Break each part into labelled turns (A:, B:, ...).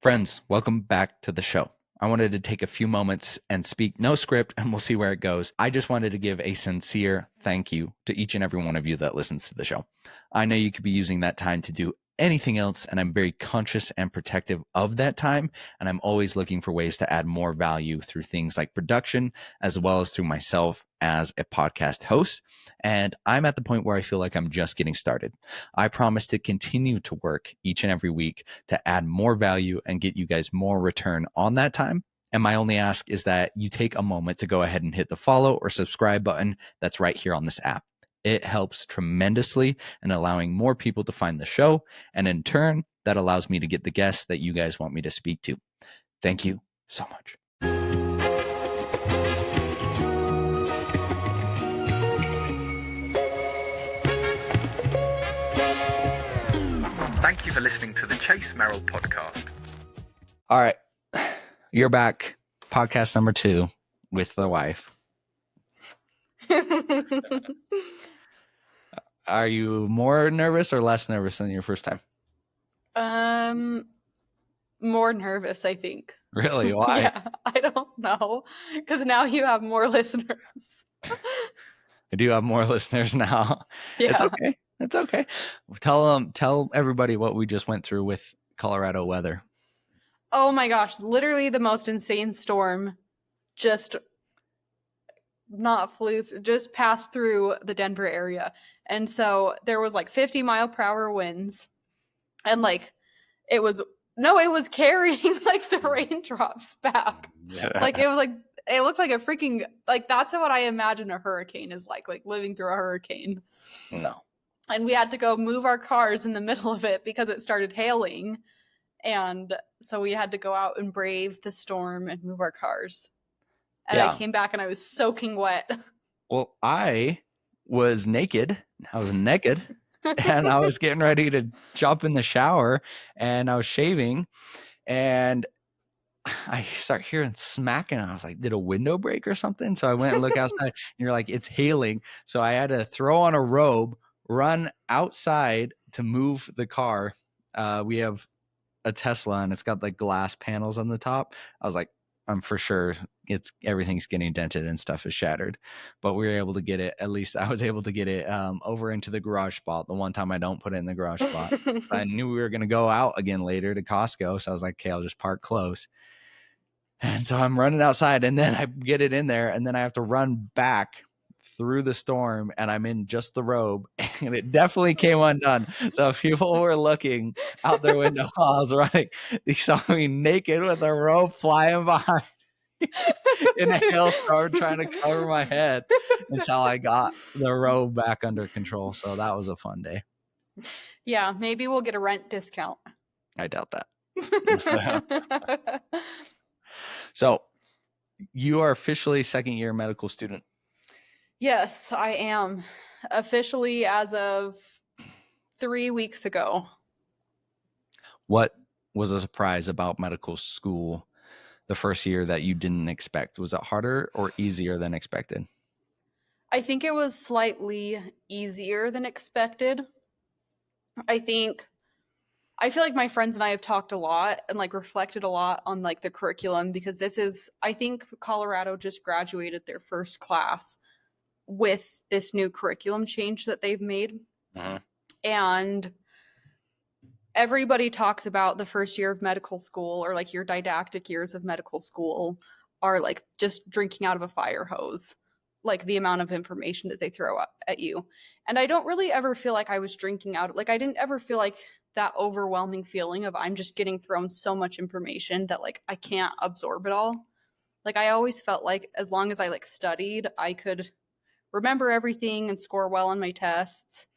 A: Friends, welcome back to the show. I wanted to take a few moments and speak no script, and we'll see where it goes. I just wanted to give a sincere thank you to each and every one of you that listens to the show. I know you could be using that time to do anything else, and I'm very conscious and protective of that time, and I'm always looking for ways to add more value through things like production, as well as through myself as a podcast host. And I'm at the point where I feel like I'm just getting started. I promise to continue to work each and every week to add more value and get you guys more return on that time. And my only ask is that you take a moment to go ahead and hit the follow or subscribe button that's right here on this app. It helps tremendously in allowing more people to find the show. And in turn, that allows me to get the guests that you guys want me to speak to. Thank you so much. Thank you for listening to the Chase Merrill podcast. All right. You're back. Podcast number 2 with the wife. Are you more nervous or less nervous than your first time?
B: More nervous, I think.
A: Really? Why?
B: Yeah, I don't know. Because now you have more listeners.
A: I do have more listeners now.
B: Yeah.
A: It's okay. It's okay. Tell everybody what we just went through with Colorado weather.
B: Oh my gosh, literally the most insane storm just passed through the Denver area. And so there was like 50-mile-per-hour winds. And like it was carrying like the raindrops back. Like it looked like a freaking, like that's what I imagine a hurricane is like living through a hurricane.
A: No.
B: And we had to go move our cars in the middle of it because it started hailing. And so we had to go out and brave the storm and move our cars. And I came back and I was soaking wet.
A: Well, I was naked. And I was getting ready to jump in the shower and I was shaving and I start hearing smacking. I was like, did a window break or something? So I went and looked outside and you're like, it's hailing. So I had to throw on a robe, run outside to move the car. We have a Tesla and it's got like glass panels on the top. I was like, I'm for sure everything's getting dented and stuff is shattered, but we were able to get it. At least I was able to get it over into the garage spot. The one time I don't put it in the garage spot. I knew we were going to go out again later to Costco. So I was like, okay, I'll just park close. And so I'm running outside and then I get it in there and then I have to run back through the storm and I'm in just the robe and it definitely came undone. So if people were looking out their window while I was running, they saw me naked with a robe flying behind in a hailstorm trying to cover my head until I got the robe back under control. So that was a fun day.
B: Yeah, maybe we'll get a rent discount.
A: I doubt that. So you are officially second year medical student.
B: Yes, I am. Officially as of 3 weeks ago.
A: What was a surprise about medical school the first year that you didn't expect? Was it harder or easier than expected?
B: I think it was slightly easier than expected. I feel like my friends and I have talked a lot and like reflected a lot on like the curriculum because I think Colorado just graduated their first class with this new curriculum change that they've made.
A: Uh-huh.
B: And everybody talks about the first year of medical school or like your didactic years of medical school are like just drinking out of a fire hose, like the amount of information that they throw at you. And I don't really ever feel like I was drinking out. Like I didn't ever feel like that overwhelming feeling of I'm just getting thrown so much information that like I can't absorb it all. Like I always felt like as long as I like studied, I could remember everything and score well on my tests.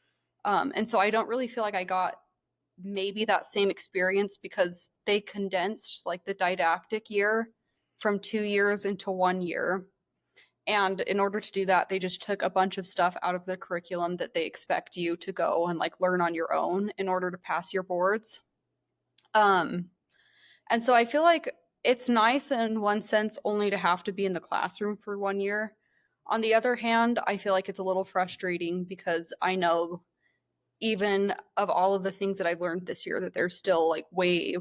B: And so I don't really feel like I got maybe that same experience because they condensed like the didactic year from 2 years into 1 year. And in order to do that, they just took a bunch of stuff out of the curriculum that they expect you to go and like learn on your own in order to pass your boards. And so I feel like it's nice in one sense only to have to be in the classroom for 1 year. On the other hand, I feel like it's a little frustrating because I know even of all of the things that I've learned this year that there's still like way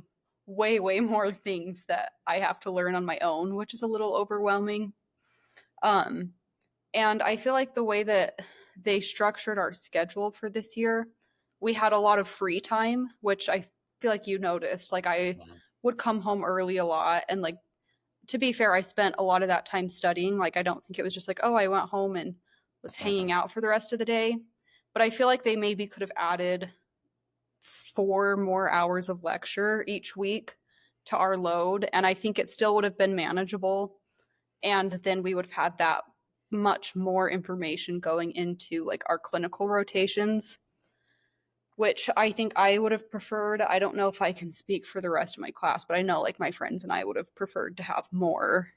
B: way, way more things that I have to learn on my own, which is a little overwhelming. Um, and I feel like the way that they structured our schedule for this year, we had a lot of free time, which I feel like you noticed. Like I
A: Mhm.
B: would come home early a lot, and like to be fair, I spent a lot of that time studying. Like I don't think it was just like, oh, I went home and was hanging
A: Mhm.
B: out for the rest of the day. But I feel like they maybe could have added 4 more hours of lecture each week to our load, and I think it still would have been manageable. And then we would have had that much more information going into like our clinical rotations, which I think I would have preferred. I don't know if I can speak for the rest of my class, but I know like my friends and I would have preferred to have more,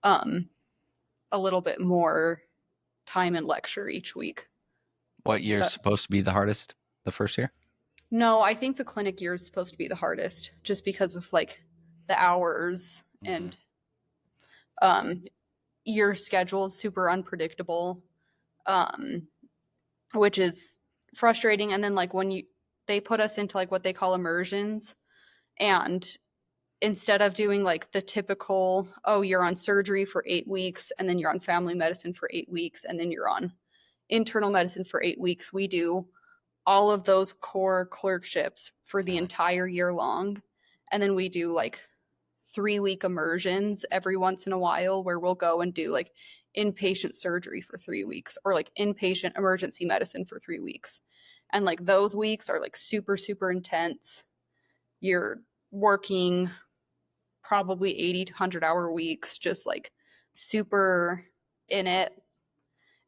B: um, a little bit more time in lecture each week.
A: What year is
B: But
A: supposed to be the hardest? The first year?
B: no, I think the clinic year is supposed to be the hardest just because of like the hours
A: Mhm.
B: and um your schedule is super unpredictable. Um which is frustrating. And then like when you they put us into like what they call immersions, and instead of doing like the typical, oh, you're on surgery for 8 weeks and then you're on family medicine for 8 weeks and then you're on internal medicine for 8 weeks, we do all of those core clerkships for the
A: Mhm.
B: entire year long. And then we do like 3 week immersions every once in a while where we'll go and do like inpatient surgery for 3 weeks or like inpatient emergency medicine for 3 weeks. And like those weeks are like super, super intense. You're working probably 80 to 100-hour weeks, just like super in it.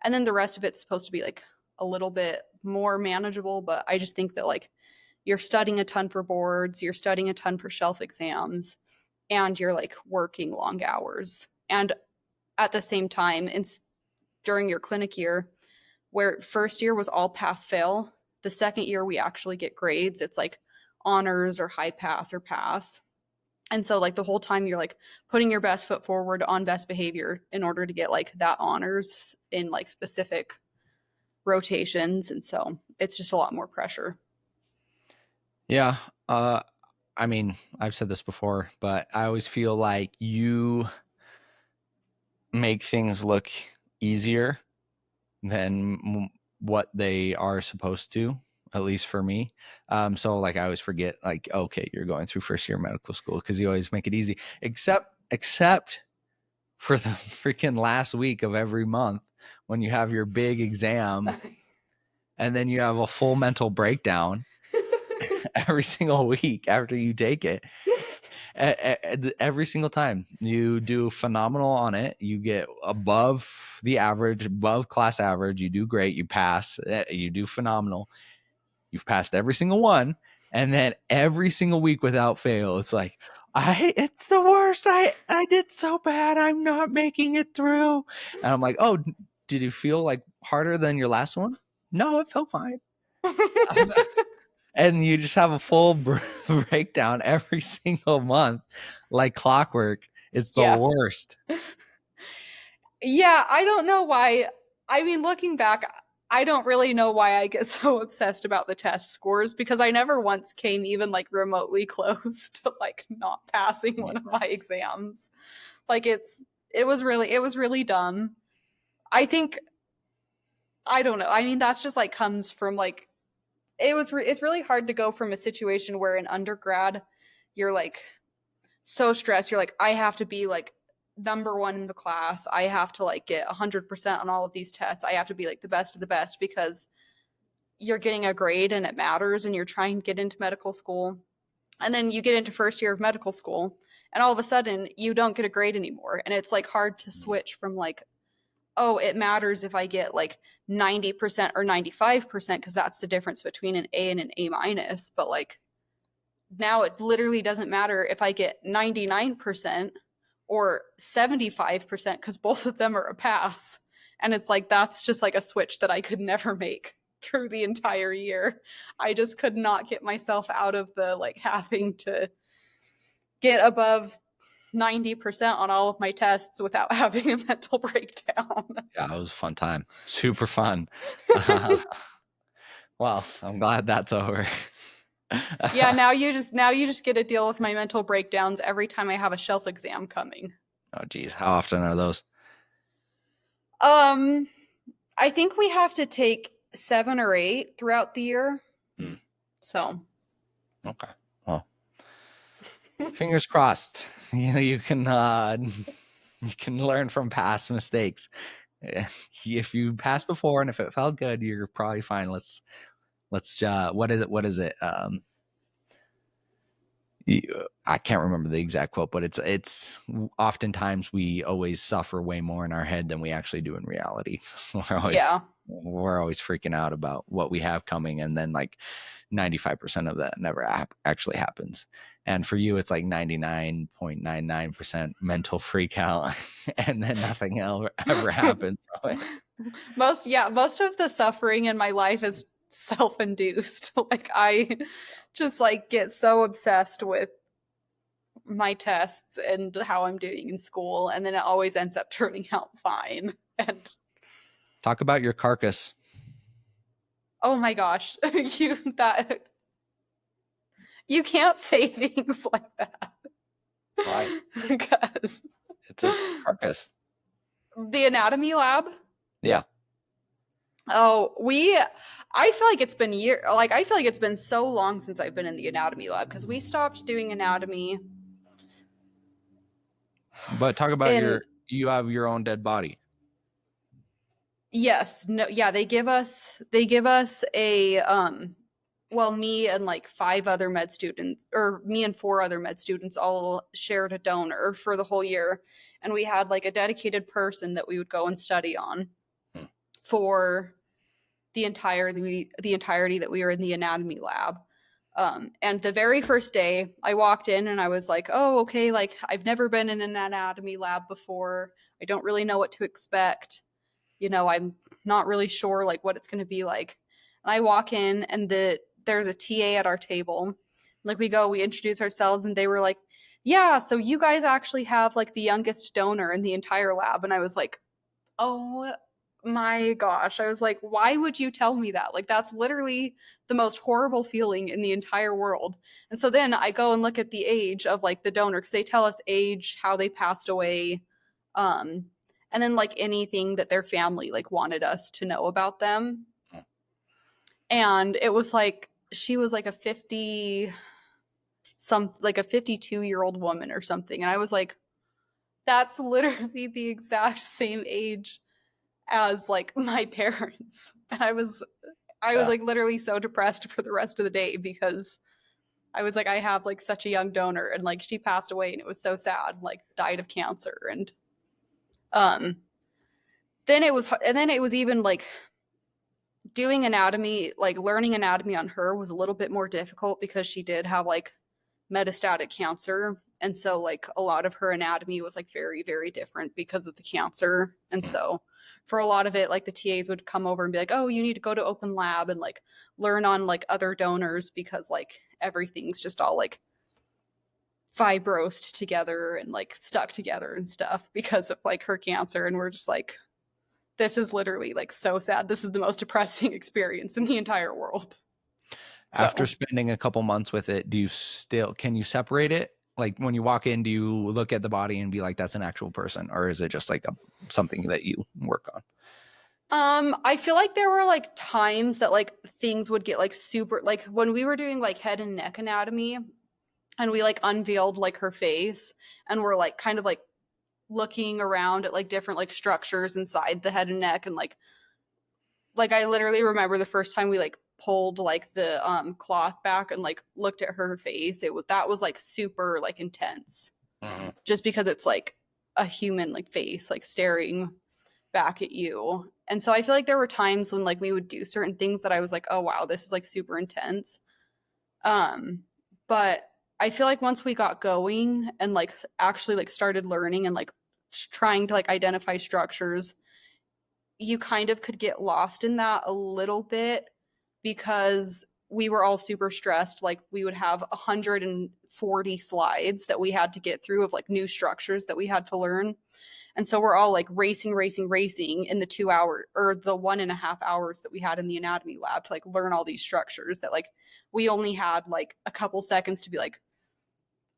B: And then the rest of it's supposed to be like a little bit more manageable. But I just think that like you're studying a ton for boards, you're studying a ton for shelf exams, and you're like working long hours. And at the same time, during your clinic year, where first year was all pass fail, the second year we actually get grades. It's like honors or high pass or pass. And so like the whole time you're like putting your best foot forward on best behavior in order to get like that honors in like specific rotations. And so it's just a lot more pressure.
A: Yeah. I mean, I've said this before, but I always feel like you make things look easier than what they are supposed to, at least for me. So like I always forget, like, okay, you're going through first year medical school because you always make it easy, except for the freaking last week of every month when you have your big exam and then you have a full mental breakdown every single week after you take it. Every single time you do phenomenal on it, you get above the average, above class average, you do great, you pass, you do phenomenal, you've passed every single one, and then every single week without fail it's like, it's the worst, I did so bad, I'm not making it through. And I'm like, oh, did it feel like harder than your last one? No, it felt fine. And you just have a full breakdown every single month like clockwork. It's the
B: Yeah.
A: worst.
B: Yeah, I don't know why. I mean, looking back, I don't really know why I get so obsessed about the test scores because I never once came even like remotely close to like not passing one of my exams. Like it was really dumb. I think I don't know. I mean, that's just like comes from like it's really hard to go from a situation where in undergrad you're like so stressed. You're like, I have to be like number one in the class. I have to like get 100% on all of these tests. I have to be like the best of the best because you're getting a grade and it matters and you're trying to get into medical school. And then you get into first year of medical school and all of a sudden you don't get a grade anymore. And it's like hard to switch from like, oh, it matters if I get like 90% or 95% because that's the difference between an A and an A minus. But like now it literally doesn't matter if I get 99% or 75% because both of them are a pass. And it's like, that's just like a switch that I could never make through the entire year. I just could not get myself out of the like having to get above 90% on all of my tests without having a mental breakdown.
A: Yeah, it was a fun time. Super fun. Well, I'm glad that's over.
B: Yeah, now you just get to deal with my mental breakdowns every time I have a shelf exam coming.
A: Oh, geez. How often are those?
B: Um, I think we have to take 7 or 8 throughout the year.
A: Hmm.
B: So,
A: Okay. Well, fingers crossed. You can learn from past mistakes. If you passed before and if it felt good, you're probably fine. Let's what is it? What is it? I can't remember the exact quote, but it's oftentimes we always suffer way more in our head than we actually do in reality.
B: yeah.
A: We're always freaking out about what we have coming, and then like 95% of that never actually happens. And for you, it's like 99.99% mental freak out, and then nothing ever happens.
B: Most of the suffering in my life is self-induced. Like I just like get so obsessed with my tests and how I'm doing in school, and then it always ends up turning out fine. And
A: Talk about your carcass.
B: oh my gosh, you can't say things like that
A: Why?
B: because
A: It's a carcass.
B: the anatomy lab.
A: Yeah.
B: Oh, I feel like it's been I feel like it's been so long since I've been in the anatomy lab because we stopped doing anatomy
A: But talk about
B: in
A: you have your own dead body.
B: yes, no, yeah, they give us a well, me and like 5 other med students, or me and 4 other med students all shared a donor for the whole year, and we had like a dedicated person that we would go and study on
A: Hmm.
B: for the entirety that we were in the anatomy lab. And the very first day I walked in and I was like, oh, okay, like I've never been in an anatomy lab before. I don't really know what to expect. I'm not really sure like what it's going to be like. And I walk in and there's a TA at our table. Like we introduce ourselves and they were like, yeah, so you guys actually have like the youngest donor in the entire lab. And I was like, oh my gosh. I was like, why would you tell me that? Like, that's literally the most horrible feeling in the entire world. And so then I go and look at the age of like the donor because they tell us age, how they passed away, um, and then like anything that their family like wanted us to know about them. And it was like she was like a 52-year-old woman or something. And I was like, that's literally the exact same age as like my parents. And I was
A: Yeah.
B: like literally so depressed for the rest of the day because I was like I have like such a young donor and like she passed away and it was so sad, like died of cancer. And um then it was even like doing anatomy, like learning anatomy on her was a little bit more difficult because she did have like metastatic cancer, and so like a lot of her anatomy was like very very different because of the cancer. And so for a lot of it, like the TAs would come over and be like, oh, you need to go to open lab and like learn on like other donors because like everything's just all like fibrosed together and like stuck together and stuff because of like her cancer. And we're just like, this is literally like so sad. This is the most depressing experience in the entire world.
A: After
B: So
A: spending a couple months with it, can you separate it? Like when you walk in, do you look at the body and be like, that's an actual person? Or is it just like something that you work on?
B: I feel like there were like times that like things would get like super, like when we were doing like head and neck anatomy and we like unveiled like her face and we're like kind of like looking around at like different like structures inside the head and neck. And like I literally remember the first time we like pulled like the cloth back and like looked at her face. That was like super like intense
A: Mhm.
B: just because it's like a human like face like staring back at you. And so I feel like there were times when like we would do certain things that I was like, oh wow, this is like super intense. But I feel like once we got going and like actually like started learning and like trying to like identify structures, you kind of could get lost in that a little bit because we were all super stressed. Like we would have 40 slides that we had to get through of like new structures that we had to learn. And so we're all like racing in the 2 hour or the 1.5 hours that we had in the anatomy lab to like learn all these structures that like we only had like a couple seconds to be like,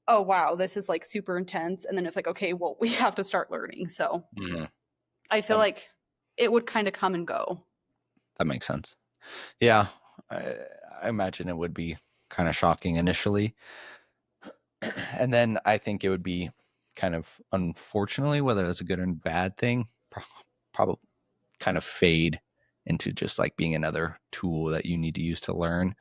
B: oh wow, this is like super intense. And then it's like, okay, well, we have to start learning. So
A: Mhm.
B: I feel
A: That,
B: like it would kind of come and go.
A: that makes sense. Yeah, I, I imagine it would be kind of shocking initially. And then I think it would be kind of, unfortunately, whether it's a good or bad thing, probably kind of fade into just like being another tool that you need to use to learn.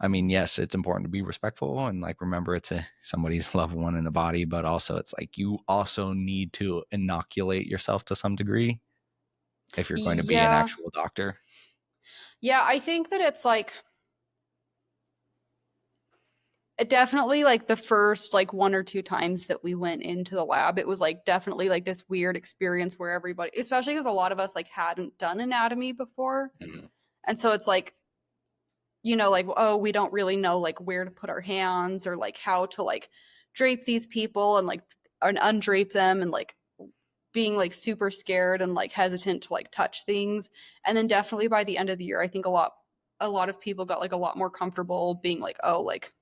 A: I mean, yes, it's important to be respectful and like remember it's somebody's loved one in the body, but also it's like you also need to inoculate yourself to some degree if you're going to be an
B: Yeah.
A: actual doctor.
B: Yeah, I think that it's like it definitely like the first like one or two times that we went into the lab, it was like definitely like this weird experience where everybody, especially because a lot of us like hadn't done anatomy before.
A: Mhm.
B: And so it's like, you know, like, oh, we don't really know like where to put our hands or like how to like drape these people and like and undrape them and like being like super scared and like hesitant to like touch things. And then definitely by the end of the year, I think a lot of people got like a lot more comfortable being like, oh, like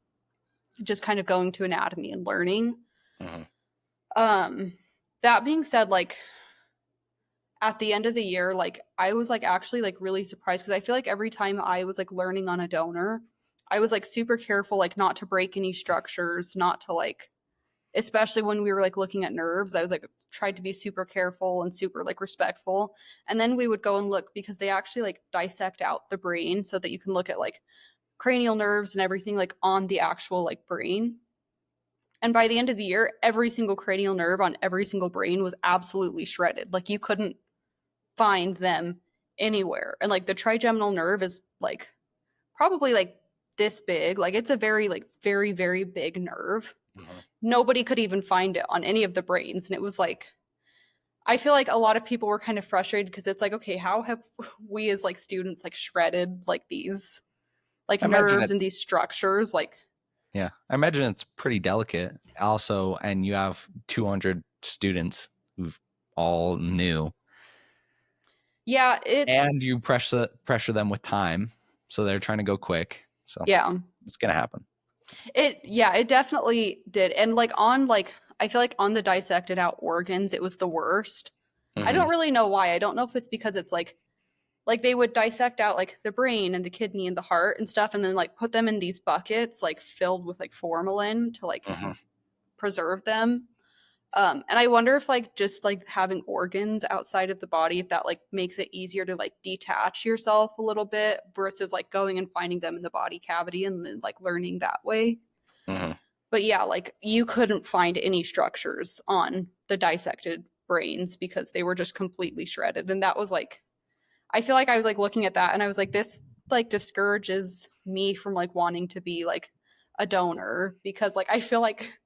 B: just kind of going to anatomy and learning.
A: Mhm.
B: Um that being said, like at the end of the year, like I was like actually like really surprised because I feel like every time I was like learning on a donor, I was like super careful like not to break any structures, not to like especially when we were like looking at nerves, I was like tried to be super careful and super like respectful. And then we would go and look because they actually like dissect out the brain so that you can look at like cranial nerves and everything like on the actual like brain. And by the end of the year, every single cranial nerve on every single brain was absolutely shredded. Like you couldn't find them anywhere. And like the trigeminal nerve is like probably like this big. Like it's a very like very very big nerve.
A: Mhm.
B: Nobody could even find it on any of the brains and it was like I feel like a lot of people were kind of frustrated because it's like okay, how have we as like students like shredded like these like
A: I imagine
B: nerves and
A: it's
B: these structures like
A: Yeah, I imagine it's pretty delicate. Also, and you have 200 students who've all new,
B: yeah, it's
A: and you pressure them with time, so they're trying to go quick. So
B: yeah.
A: it's gonna happen.
B: It definitely did. And like on like I feel like on the dissected out organs, it was the worst. I don't
A: Hmm.
B: really know why. I don't know if it's because it's like they would dissect out like the brain and the kidney and the heart and stuff and then like put them in these buckets like filled with like formalin to like
A: Hmm.
B: preserve them. And I wonder if like just like having organs outside of the body, if that like makes it easier to like detach yourself a little bit versus like going and finding them in the body cavity and then like learning that way.
A: Hmm.
B: But yeah, like you couldn't find any structures on the dissected brains because they were just completely shredded. And that was like, I feel like I was like looking at that and I was like, this like discourages me from like wanting to be like a donor because like I feel like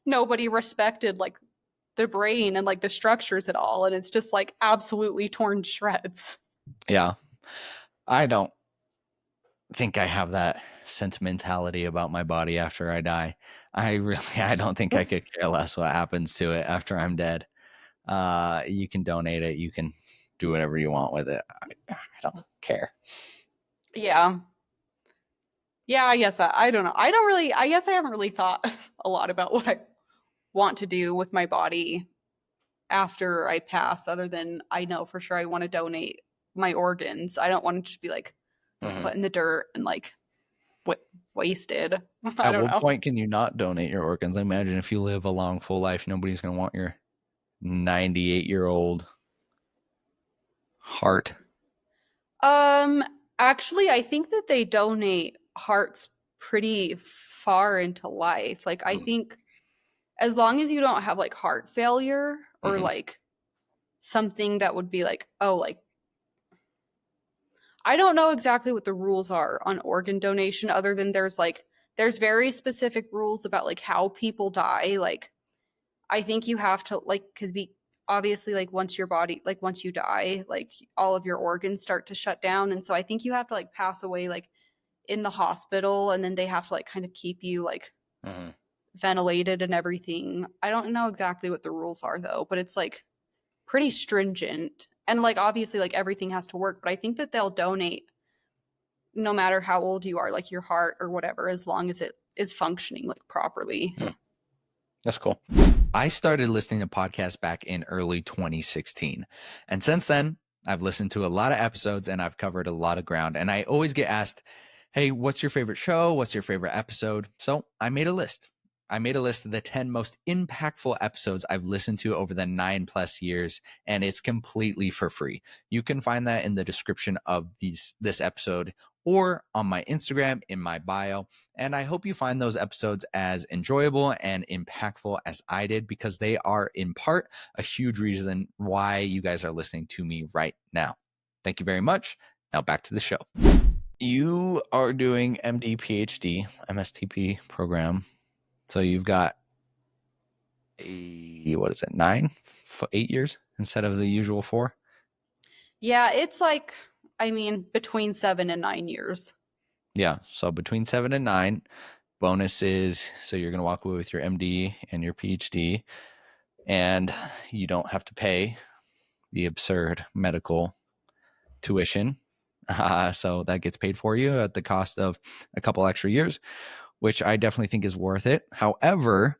B: nobody respected like the brain and like the structures at all. And it's just like absolutely torn to shreds.
A: Yeah, I don't think I have that sentimentality about my body after I die. I really, I don't think I could care less what happens to it after I'm dead. You can donate it. You can do whatever you want with it. I don't care.
B: Yeah. Yeah, I guess I don't know. I don't really, I guess I haven't really thought a lot about what I want to do with my body after I pass, other than I know for sure I want to donate my organs. I don't want to just be like
A: Hmm.
B: put in the dirt and like w- wasted. I
A: At
B: don't
A: what
B: know.
A: point can you not donate your organs? I imagine if you live a long, full life, nobody's going to want your 98-year-old heart.
B: Um, actually, I think that they donate hearts pretty far into life. Like, I think as long as you don't have like heart failure or
A: Mm-hmm.
B: like something that would be like, oh, like, I don't know exactly what the rules are on organ donation, other than there's very specific rules about like how people die. Like, I think you have to like because be obviously like once your body like once you die like all of your organs start to shut down and so I think you have to like pass away like in the hospital and then they have to like kind of keep you like
A: Mm-hmm.
B: ventilated and everything. I don't know exactly what the rules are though, but it's like pretty stringent. And like obviously like everything has to work, but I think that they'll donate no matter how old you are, like your heart or whatever, as long as it is functioning like properly.
A: Hmm. That's cool. I started listening to podcasts back in early 2016. And since then, I've listened to a lot of episodes and I've covered a lot of ground. And I always get asked, hey, what's your favorite show? What's your favorite episode? So I made a list. I made a list of the 10 most impactful episodes I've listened to over the 9+ years, and it's completely for free. You can find that in the description of this episode or on my Instagram in my bio. And I hope you find those episodes as enjoyable and impactful as I did, because they are in part a huge reason why you guys are listening to me right now. Thank you very much. Now back to the show. You are doing MD, PhD, MSTP program. So you've got what is it, 8 years instead of the usual 4?
B: Yeah, it's like, I mean, between 7 and 9 years.
A: Yeah. So between 7 and 9. Bonus is, so you're going to walk away with your MD and your PhD, and you don't have to pay the absurd medical tuition. So that gets paid for you at the cost of a couple extra years, which I definitely think is worth it. However,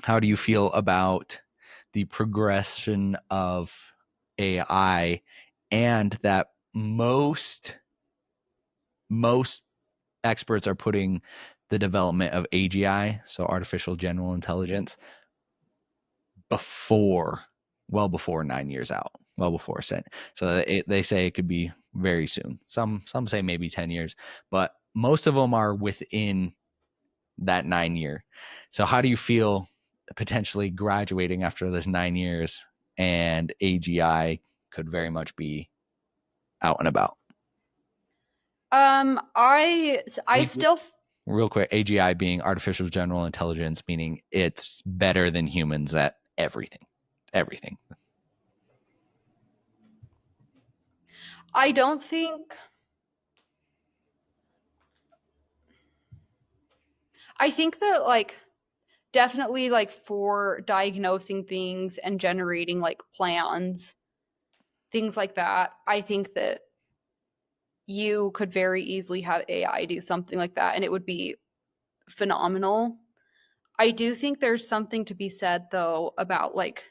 A: how do you feel about the progression of AI, and that most experts are putting the development of AGI, so artificial general intelligence, well before 9 years out, well before Senate. So they say it could be very soon. Some say maybe 10 years, but most of them are within that 9 year. So how do you feel potentially graduating after this 9 years and AGI could very much be out and about?
B: I still
A: Real quick, AGI being artificial general intelligence, meaning it's better than humans at everything.
B: I don't think I think that like definitely like for diagnosing things and generating like plans, things like that, I think that you could very easily have AI do something like that and it would be phenomenal. I do think there's something to be said though about like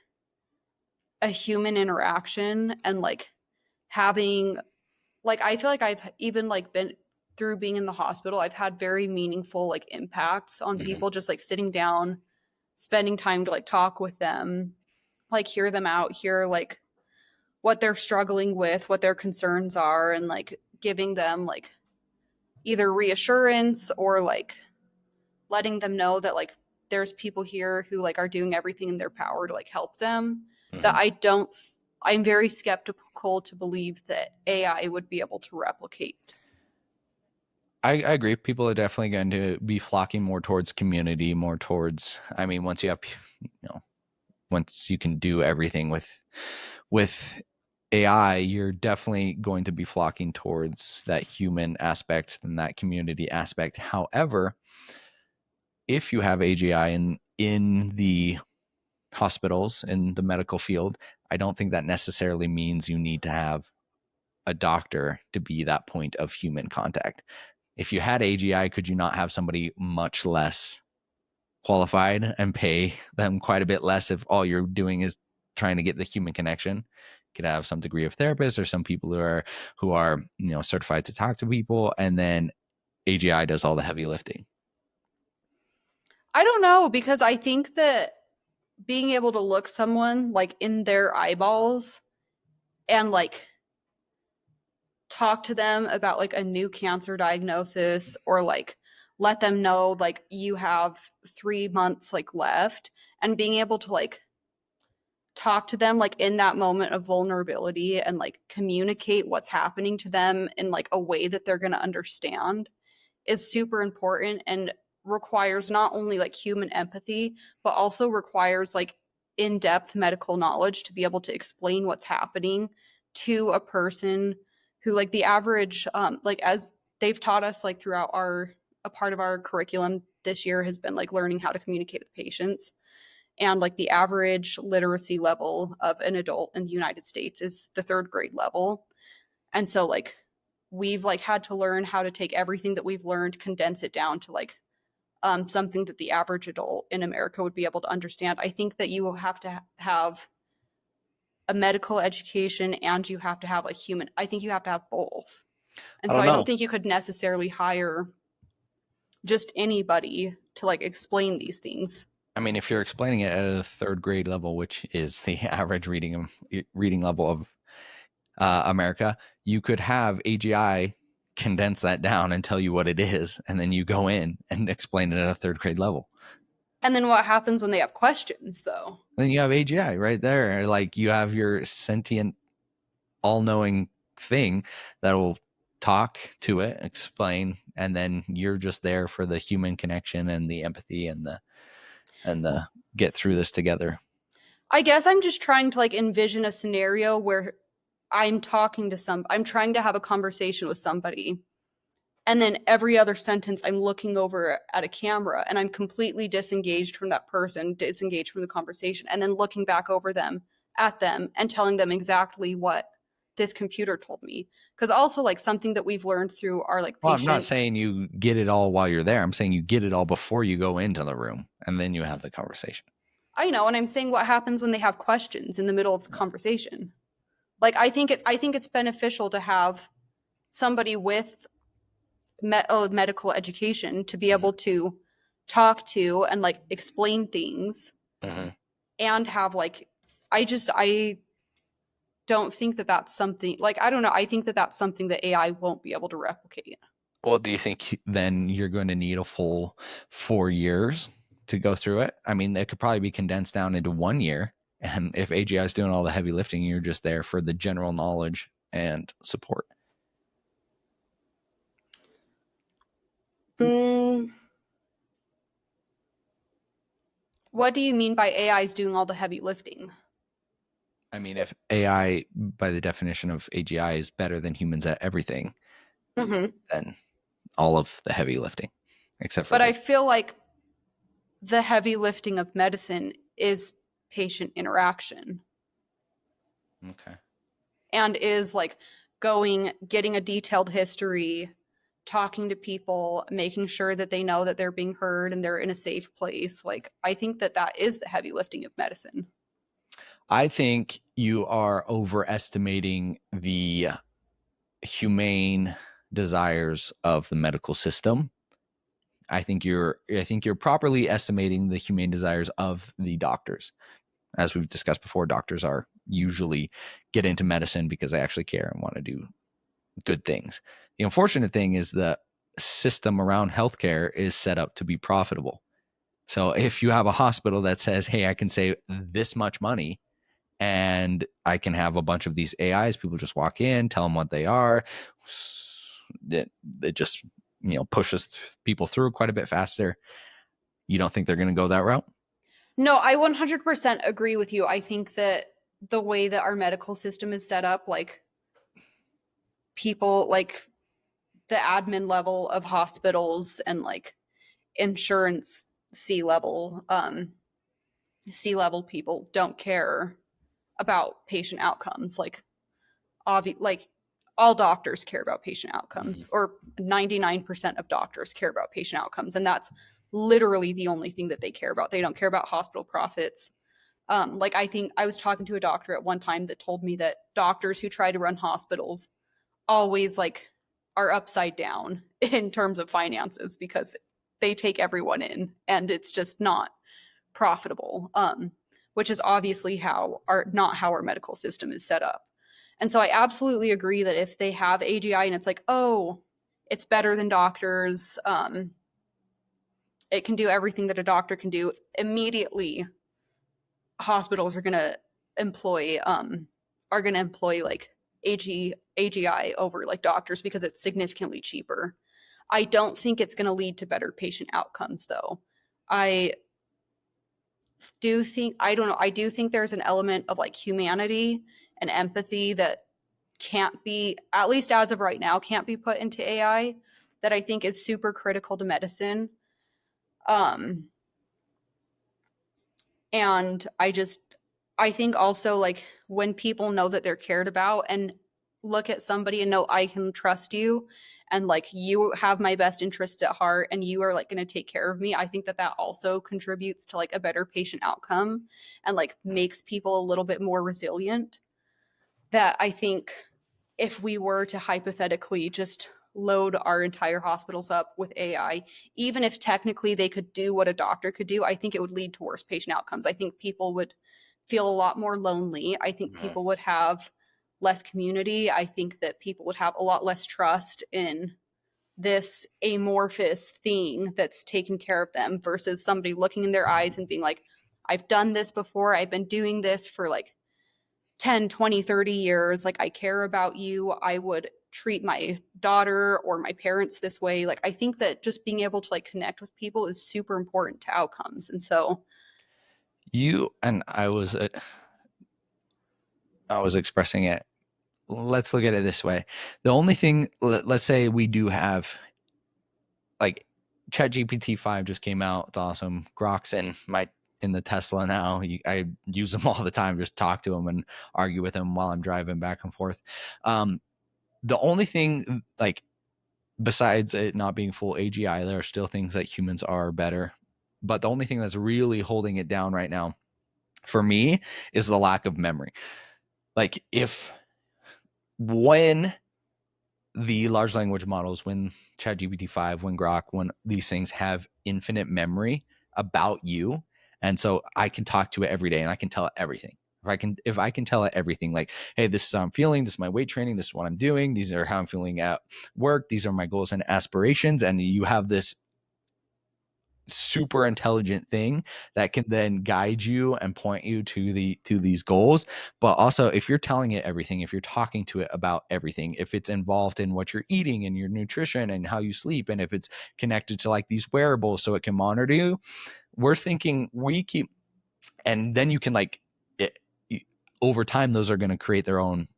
B: a human interaction and like having like I feel like I've even like been through being in the hospital, I've had very meaningful like impacts on
A: Mm-hmm.
B: people, just like sitting down, spending time to like talk with them, like hear them out, hear like what they're struggling with, what their concerns are, and like giving them like either reassurance or like letting them know that like there's people here who like are doing everything in their power to like help them. That
A: Mm-hmm.
B: I'm very skeptical to believe that AI would be able to replicate.
A: I agree. People are definitely going to be flocking more towards community, more towards, I mean, once you have, once you can do everything with AI, you're definitely going to be flocking towards that human aspect and that community aspect. However, if you have AGI in the hospitals, in the medical field, I don't think that necessarily means you need to have a doctor to be that point of human contact. If you had AGI, could you not have somebody much less qualified and pay them quite a bit less if all you're doing is trying to get the human connection? You could have some degree of therapist or some people who are certified to talk to people, and then AGI does all the heavy lifting.
B: I don't know because I think that being able to look someone like in their eyeballs and like talk to them about like a new cancer diagnosis or like let them know like you have 3 months like left and being able to like talk to them like in that moment of vulnerability and like communicate what's happening to them in like a way that they're going to understand is super important and requires not only like human empathy but also requires like in-depth medical knowledge to be able to explain what's happening to a person who like the average like as they've taught us like throughout our a part of our curriculum this year has been like learning how to communicate with patients. And like the average literacy level of an adult in the United States is the third grade level. And so like we've like had to learn how to take everything that we've learned, condense it down to like something that the average adult in America would be able to understand. I think that you will have to have a medical education and you have to have like human. I think you have to have both. And
A: I
B: so
A: don't
B: I don't
A: know.
B: think you could necessarily hire just anybody to like explain these things.
A: I mean, if you're explaining it at a third grade level, which is the average reading level of America, you could have AGI condense that down and tell you what it is, and then you go in and explain it at a third grade level.
B: And then what happens when they have questions though?
A: Then you have AGI right there. Like you have your sentient, all-knowing thing that will talk to it, explain, and then you're just there for the human connection and the empathy and the get through this together.
B: I guess I'm just trying to like envision a scenario where I'm trying to have a conversation with somebody. And then every other sentence, I'm looking over at a camera and I'm completely disengaged from that person, disengaged from the conversation, and then looking back over them at them and telling them exactly what this computer told me. Because also, like, something that we've learned through our like
A: Well, I'm not
B: patient.
A: saying you get it all while you're there. I'm saying you get it all before you go into the room, and then you have the conversation.
B: I know, and I'm saying what happens when they have questions in the middle of the conversation. Like, I think it's beneficial to have somebody with medical education to be able to talk to and like explain things
A: Mm-hmm.
B: and have like I don't think that that's something like I don't know, I think that that's something that AI won't be able to replicate.
A: Well, do you think then you're going to need a full 4 years to go through it? I mean, it could probably be condensed down into 1 year. And if AGI is doing all the heavy lifting, you're just there for the general knowledge and support.
B: Mm, what do you mean by AI is doing all the heavy lifting?
A: I mean, if AI, by the definition of AGI, is better than humans at everything,
B: Mm-hmm.
A: then all of the heavy lifting, except for
B: But I
A: the.
B: feel like the heavy lifting of medicine is patient interaction
A: Okay.
B: and is like getting a detailed history, talking to people, making sure that they know that they're being heard and they're in a safe place. Like, I think that that is the heavy lifting of medicine.
A: I think you are overestimating the humane desires of the medical system. I think you're properly estimating the humane desires of the doctors. As we've discussed before, doctors are usually get into medicine because they actually care and want to do good things. The unfortunate thing is the system around healthcare is set up to be profitable. So if you have a hospital that says, "Hey, I can save this much money and I can have a bunch of these AIs, people just walk in, tell them what they are," it just pushes people through quite a bit faster. You don't think they're going to go that route?
B: No, I 100% agree with you. I think that the way that our medical system is set up, like people, like the admin level of hospitals and like insurance C level people don't care about patient outcomes. Like all doctors care about patient
A: Mm-hmm.
B: outcomes, or 99% of doctors care about patient outcomes, and that's literally the only thing that they care about. They don't care about hospital profits. Like I think I was talking to a doctor at one time that told me that doctors who try to run hospitals always like are upside down in terms of finances because they take everyone in and it's just not profitable. Which is obviously how our medical system is set up. And so I absolutely agree that if they have AGI and it's like, oh, it's better than doctors, it can do everything that a doctor can do, immediately hospitals employ are going to employ like AGI over like doctors because it's significantly cheaper. I don't think it's going to lead to better patient outcomes though. I I don't know, I do think there's an element of like humanity and empathy that can't be, at least as of right now, can't be put into AI that I think is super critical to medicine. Um, and I think also like when people know that they're cared about and look at somebody and know I can trust you and like you have my best interests at heart and you are like going to take care of me, I think that that also contributes to like a better patient outcome and like makes people a little bit more resilient. That I think if we were to hypothetically just load our entire hospitals up with AI, even if technically they could do what a doctor could do, I think it would lead to worse patient outcomes. I think people would feel a lot more lonely. I think
A: Mhm.
B: people would have less community. I think that people would have a lot less trust in this amorphous thing that's taking care of them versus somebody looking in their eyes and being like, I've done this before. I've been doing this for like 10, 20, 30 years. Like, I care about you. I would treat my daughter or my parents this way. Like, I think that just being able to like connect with people is super important to outcomes. And so,
A: You and I was expressing it. Let's look at it this way. The only thing, let's say we do have like ChatGPT 5 just came out. It's awesome. Grok's in the Tesla now. I use them all the time. Just talk to them and argue with them while I'm driving back and forth. The only thing like besides it not being full AGI, there are still things that humans are better. But the only thing that's really holding it down right now for me is the lack of memory. Like if when the large language models, when ChatGPT 5, when Grok, when these things have infinite memory about you, and so I can talk to it every day and I can tell it everything. If I can tell it everything, like, hey, this is how I'm feeling, this is my weight training, this is what I'm doing, these are how I'm feeling at work, these are my goals and aspirations, and you have this super intelligent thing that can then guide you and point you to these goals. But also if you're telling it everything, if you're talking to it about everything, if it's involved in what you're eating and your nutrition and how you sleep, and if it's connected to like these wearables so it can monitor you, we're thinking we keep, and then you can like it, over time those are going to create their own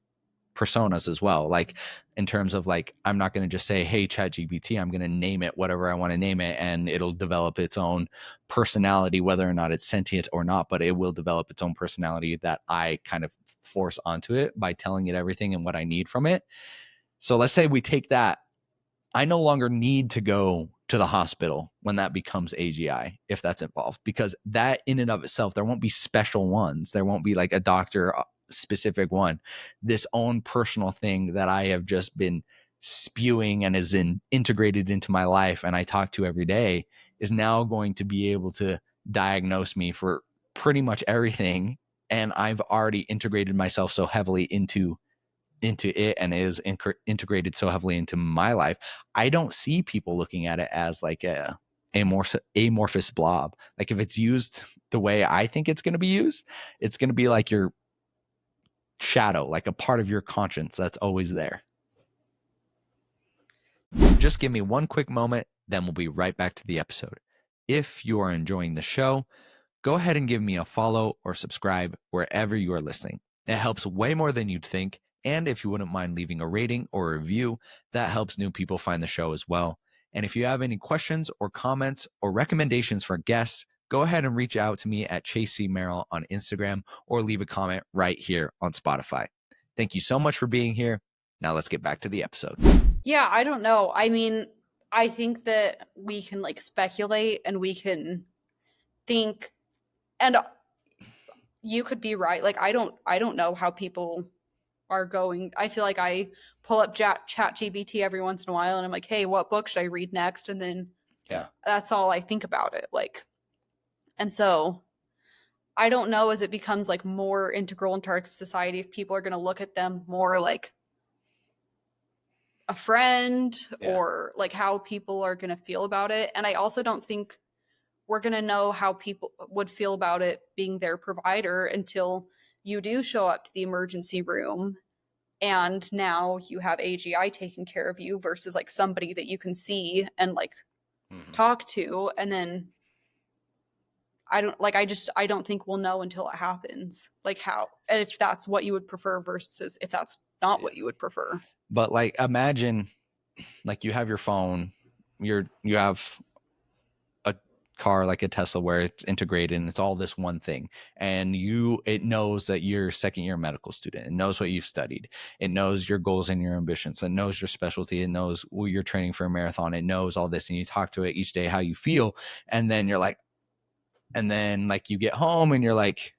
A: personas as well. Like in terms of like, I'm not going to just say, hey, ChatGPT, I'm going to name it whatever I want to name it, and it'll develop its own personality, whether or not it's sentient or not, but it will develop its own personality that I kind of force onto it by telling it everything and what I need from it. So let's say we take that, I no longer need to go to the hospital when that becomes AGI, if that's involved, because that in and of itself, there won't be special ones. There won't be like a doctor specific one. This own personal thing that I have just been spewing and is integrated into my life and I talk to every day is now going to be able to diagnose me for pretty much everything. And I've already integrated myself so heavily into it and is integrated so heavily into my life. I don't see people looking at it as like a amorphous blob. Like if it's used the way I think it's going to be used, it's going to be like your shadow, like a part of your conscience that's always there. Just give me one quick moment, then we'll be right back to the episode. If you are enjoying the show, go ahead and give me a follow or subscribe wherever you are listening. It helps way more than you'd think. And if you wouldn't mind leaving a rating or a review, that helps new people find the show as well. And if you have any questions or comments or recommendations for guests, go ahead and reach out to me at Chase C. Merrill on Instagram or leave a comment right here on Spotify. Thank you so much for being here. Now let's get back to the episode.
B: yeah, I don't know. I mean, I think that we can like speculate and we can think, and you could be right. Like, I don't know how people are going. I feel like I pull up chat GBT every once in a while and I'm like, hey, what book should I read next? And then
A: Yeah.
B: that's all I think about it. Like, and so I don't know as it becomes like more integral into our society if people are going to look at them more like a friend
A: Yeah.
B: or like how people are going to feel about it. And I also don't think we're going to know how people would feel about it being their provider until you do show up to the emergency room and now you have AGI taking care of you versus like somebody that you can see and like
A: Mm-hmm.
B: talk to. And then I don't think we'll know until it happens. Like how, and if that's what you would prefer versus if that's not
A: Yeah.
B: what you would prefer.
A: But like imagine like you have your phone, you have a car like a Tesla where it's integrated and it's all this one thing. And it knows that you're second year medical student. It knows what you've studied. It knows your goals and your ambitions. It knows your specialty. It knows you're training for a marathon. It knows all this. And you talk to it each day how you feel. And then you're like, and then like you get home and you're like,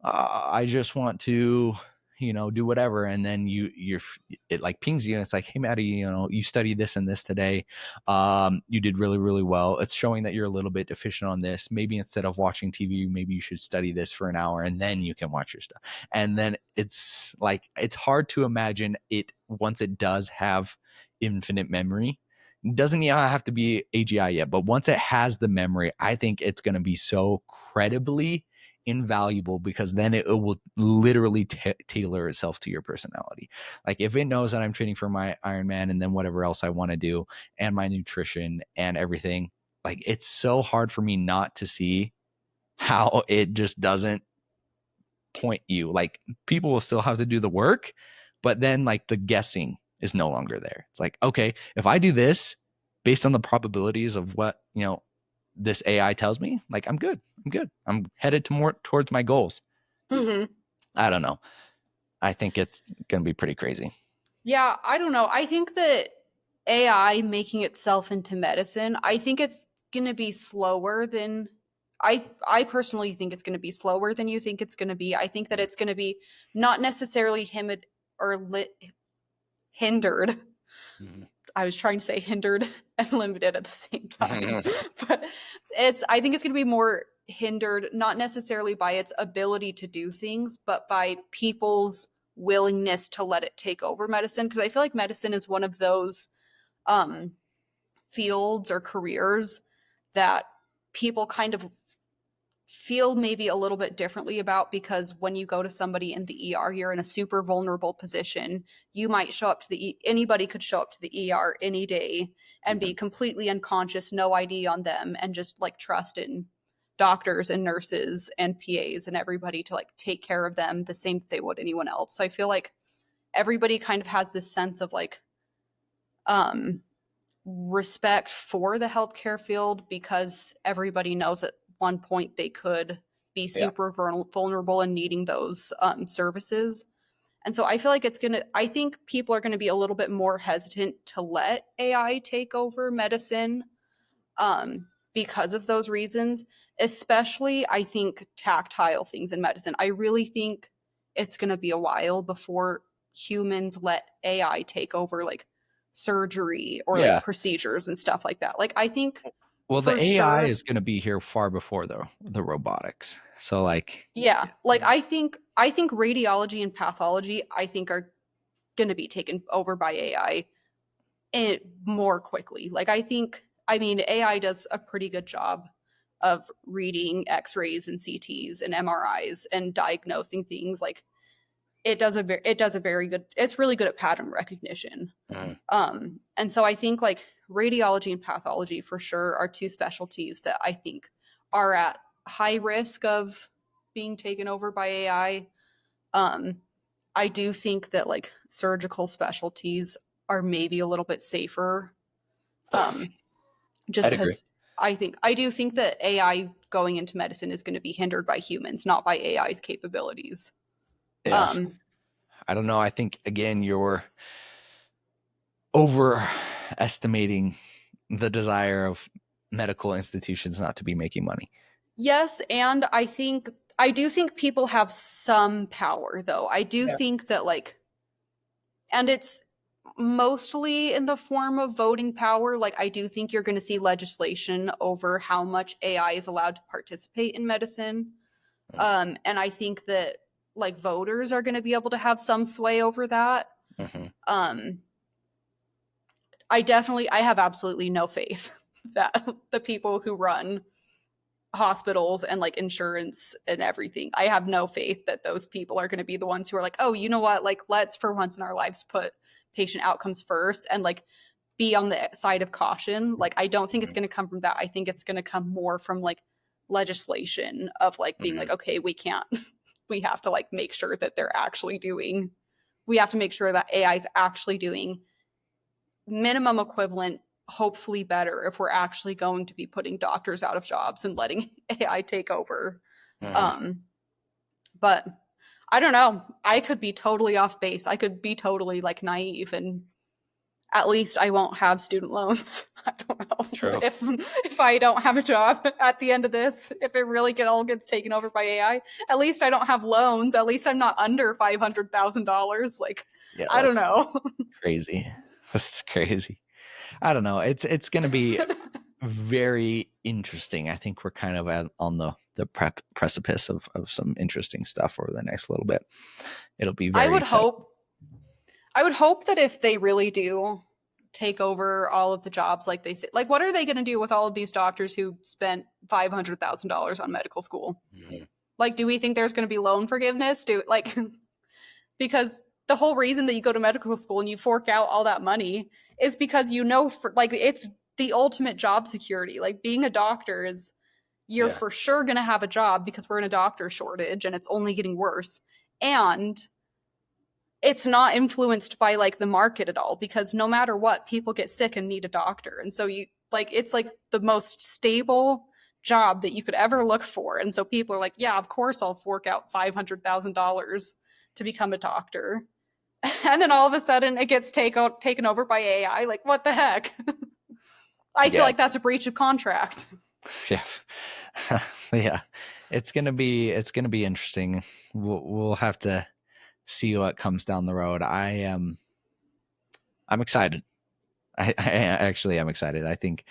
A: I just want to, do whatever. And then it like pings you and it's like, hey, Maddie, you studied this and this today. You did really, really well. It's showing that you're a little bit deficient on this. Maybe instead of watching TV, maybe you should study this for an hour and then you can watch your stuff. And then it's like, it's hard to imagine it once it does have infinite memory. It doesn't even have to be AGI yet, but once it has the memory, I think it's going to be so credibly invaluable because then it will literally tailor itself to your personality. Like if it knows that I'm training for my Ironman and then whatever else I want to do and my nutrition and everything, like it's so hard for me not to see how it just doesn't point you. Like people will still have to do the work, but then like the guessing is no longer there. It's like, okay, if I do this based on the probabilities of what, this AI tells me, like I'm good. I'm good. I'm headed to more towards my goals.
B: Mm-hmm.
A: I don't know. I think it's going to be pretty crazy.
B: Yeah, I don't know. I think that AI making itself into medicine, I think it's going to be slower than I personally think it's going to be slower than you think it's going to be. I think that it's going to be not necessarily hindered.
A: Mhm.
B: I was trying to say hindered and limited at the same time. But I think it's going to be more hindered not necessarily by its ability to do things, but by people's willingness to let it take over medicine, because I feel like medicine is one of those um fields or careers that people kind of feel maybe a little bit differently about, because when you go to somebody in the ER, you're in a super vulnerable position. You might show up to anybody could show up to the ER any day and be completely unconscious, no ID on them, and just like trust in doctors and nurses and PAs and everybody to like take care of them the same that they would anyone else. So I feel like everybody kind of has this sense of like um respect for the healthcare field, because everybody knows at one point they could be
A: Yeah.
B: super vulnerable and needing those services. And so I feel like I think people are going to be a little bit more hesitant to let AI take over medicine because of those reasons, especially I think tactile things in medicine. I really think it's going to be a while before humans let AI take over like surgery or like
A: Yeah.
B: procedures and stuff like that. Like I think
A: Well,
B: for
A: the AI
B: sure,
A: is going to be here far before the robotics. So like,
B: yeah, like I think radiology and pathology I think are going to be taken over by AI more quickly. Like I mean AI does a pretty good job of reading x-rays and CTs and MRIs and diagnosing things. Like it does a very good, it's really good at pattern recognition.
A: Mhm.
B: And so I think like radiology and pathology for sure are two specialties that I think are at high risk of being taken over by AI. um I do think that like surgical specialties are maybe a little bit safer, um, just
A: I'd agree.
B: because I do think that AI going into medicine is going to be hindered by humans, not by AI's capabilities.
A: Yeah.
B: Um,
A: I don't know. I think again, you're overestimating the desire of medical institutions not to be making money.
B: yes, and I do think people have some power, though. I do
A: Yeah.
B: think that like, and it's mostly in the form of voting power. Like I do think you're going to see legislation over how much AI is allowed to participate in medicine. And I think that like voters are going to be able to have some sway over that.
A: Mm-hmm.
B: Um, I have absolutely no faith that the people who run hospitals and like insurance and everything, I have no faith that those people are going to be the ones who are like, oh, you know what? Like, let's for once in our lives put patient outcomes first and like be on the side of caution. Like, I don't think it's going to come from that. I think it's going to come more from like legislation of like being
A: Mm-hmm.
B: like, okay, we can't, we have to like make sure that we have to make sure that AI is actually doing minimum equivalent hopefully better if we're actually going to be putting doctors out of jobs and letting AI take over.
A: Mhm.
B: Um, but I don't know. I could be totally off base. I could be totally like naive, and at least I won't have student loans. I don't know
A: True.
B: if I don't have a job at the end of this. If it really all gets taken over by AI, at least I don't have loans. At least I'm not under $500,000. Like
A: Yeah,
B: I don't
A: that's
B: know.
A: crazy. That's crazy. I don't know. It's going to be very interesting. I think we're kind of on the precipice of some interesting stuff over the next little bit. It'll be
B: I
A: very
B: would
A: exciting.
B: hope I would hope that if they really do take over all of the jobs like they say, like what are they going to do with all of these doctors who spent $500,000 on medical school?
A: Mhm.
B: Like do we think there's going to be loan forgiveness? Do like because the whole reason that you go to medical school and you fork out all that money is because you know for like it's the ultimate job security. Like being a doctor is you're
A: Yeah.
B: for sure going to have a job because we're in a doctor shortage and it's only getting worse. And it's not influenced by like the market at all because no matter what, people get sick and need a doctor. And so you like it's like the most stable job that you could ever look for. And so people are like, yeah, of course I'll fork out $500,000 to become a doctor. And then all of a sudden it gets taken over by AI. Like, what the heck? I feel
A: Yeah.
B: like that's a breach of contract.
A: Yeah. Yeah. It's gonna be interesting. We'll have to see what comes down the road. I'm excited. I actually am excited. I think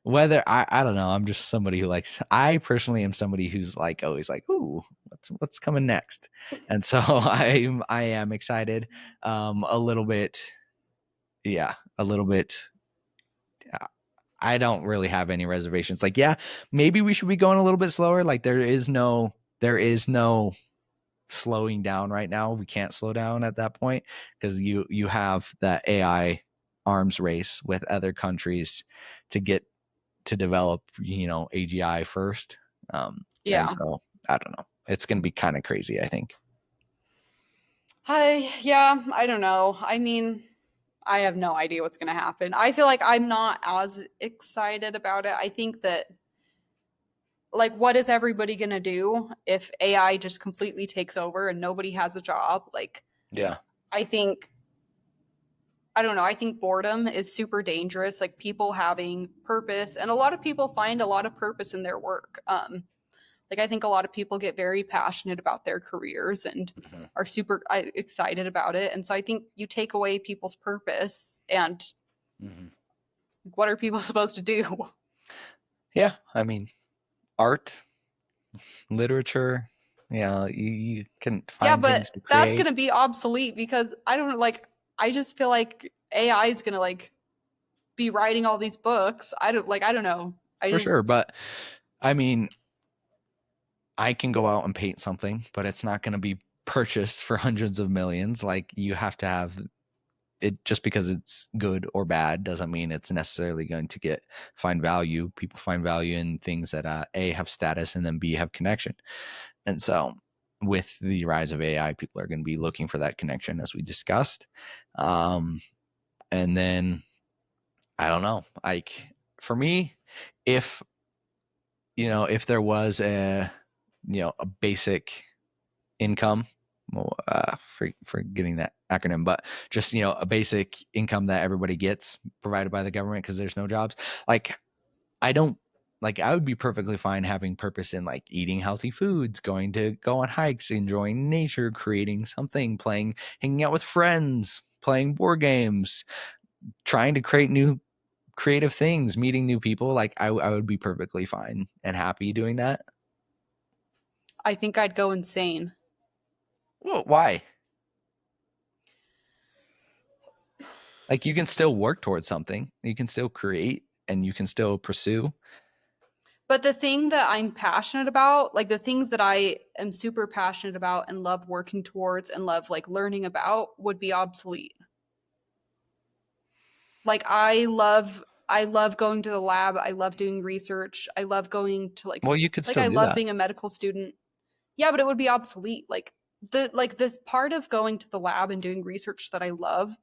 A: whether I don't know, I'm just somebody who likes I personally am somebody who's like always like, ooh, what's coming next? And so I am excited. A little bit, yeah, a little bit. I don't really have any reservations. Like, yeah, maybe we should be going a little bit slower. Like there is no slowing down right now. We can't slow down at that point because you have that AI arms race with other countries to get to develop, AGI first. And
B: Yeah.
A: so I don't know. It's going to be kind of crazy, I think.
B: I don't know. I mean, I have no idea what's going to happen. I feel like I'm not as excited about it. I think that like what is everybody going to do if AI just completely takes over and nobody has a job? Like
A: Yeah.
B: I think I don't know, I think boredom is super dangerous, like people having purpose and a lot of people find a lot of purpose in their work. Like I think a lot of people get very passionate about their careers and
A: Mhm.
B: are super excited about it. And so I think you take away people's purpose and
A: Mhm.
B: what are people supposed to do?
A: Yeah. I mean, art, literature, you can
B: Yeah,
A: find
B: but
A: things to
B: that's
A: create
B: going to be obsolete because I don't like I just feel like AI is going to like be writing all these books. I don't know. I
A: for
B: just
A: sure. But I mean, I can go out and paint something, but it's not going to be purchased for hundreds of millions. Like you have to have it just because it's good or bad doesn't mean it's necessarily going to find value. People find value in things that A have status and then B have connection. And so with the rise of AI, people are going to be looking for that connection as we discussed. Um, and then I don't know, like for me, if if there was a basic income, well, for getting that acronym, but just a basic income that everybody gets provided by the government because there's no jobs. Like I don't like I would be perfectly fine having purpose in like eating healthy foods, go on hikes, enjoying nature, creating something, playing, hanging out with friends, playing board games, trying to create new creative things, meeting new people. Like I would be perfectly fine and happy doing that.
B: I think I'd go insane.
A: Well, why? Like you can still work towards something. You can still create and you can still pursue.
B: But the thing that I'm passionate about, like the things that I am super passionate about and love working towards and love like learning about would be obsolete. Like I love going to the lab. I love doing research. I love going to
A: Well, you could
B: like
A: still
B: I
A: do
B: love
A: that.
B: being a medical student. Yeah, but it would be obsolete. Like the part of going to the lab and doing research that I love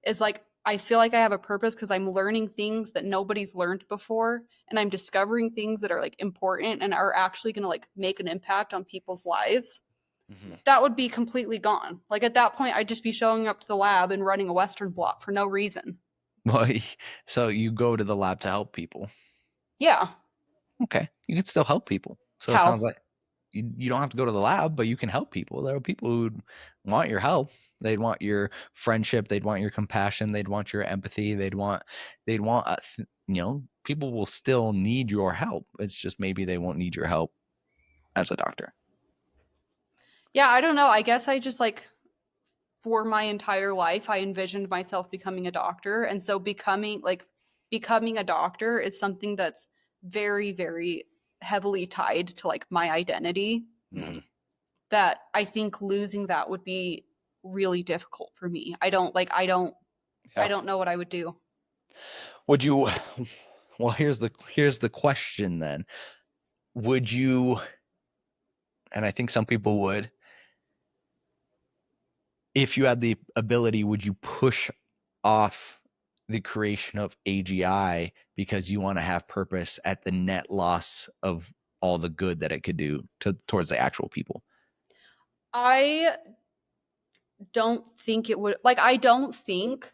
B: is like I feel like I have a purpose because I'm learning things that nobody's learned before, and I'm discovering things that are like important and are actually going to like make an impact on people's lives.
A: Mhm.
B: That would be completely gone. Like at that point, I'd just be showing up to the lab and running a Western blot for no reason.
A: Well, so you go to the lab to help people.
B: Yeah.
A: Okay, you can still help people. So it sounds
B: How?
A: like you don't have to go to the lab, but you can help people. There are people who want your help. They'd want your friendship. They'd want your compassion. They'd want your empathy. They'd want people will still need your help. It's just maybe they won't need your help as a doctor.
B: Yeah, I don't know. I guess I just like for my entire life I envisioned myself becoming a doctor, and so becoming a doctor is something that's very very heavily tied to like my identity,
A: Mhm.
B: that I think losing that would be really difficult for me. I
A: Yeah.
B: don't know what I would do.
A: Would you? Well, here's the question then. Would you? And I think some people would. If you had the ability, would you push off the creation of AGI because you want to have purpose at the net loss of all the good that it could do towards the actual people?
B: I don't think it would, like I don't think,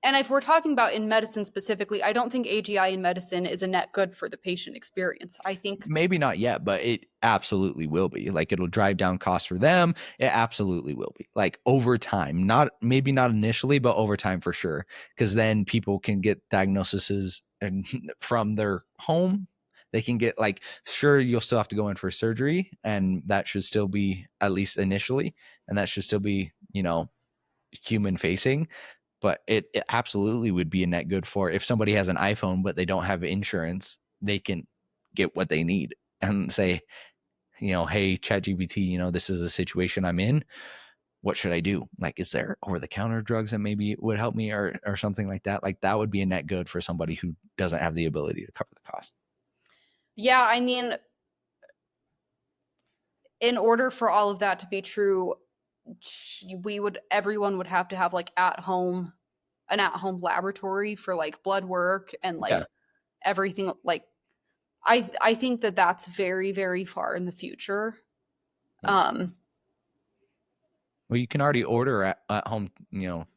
B: and if we're talking about in medicine specifically, I don't think AGI in medicine is a net good for the patient experience. I think,
A: Maybe not yet, but it absolutely will be. Like it'll drive down costs for them. It absolutely will be. Like over time, not maybe not initially, but over time for sure. Because then people can get diagnoses and from their home. They can get like, sure, you'll still have to go in for surgery, and that should still be at least initially, and that should still be, human facing. But it absolutely would be a net good for if somebody has an iPhone but they don't have insurance, they can get what they need and say, hey, ChatGPT, this is a situation I'm in. What should I do? Like, is there over the counter drugs that maybe would help me or something like that? Like that would be a net good for somebody who doesn't have the ability to cover the cost.
B: yeah, I mean, in order for all of that to be true, everyone would have to have like an at home laboratory for like blood work and
A: Yeah.
B: like everything. Like I think that that's very very far in the future. Um,
A: Well, you can already order at home,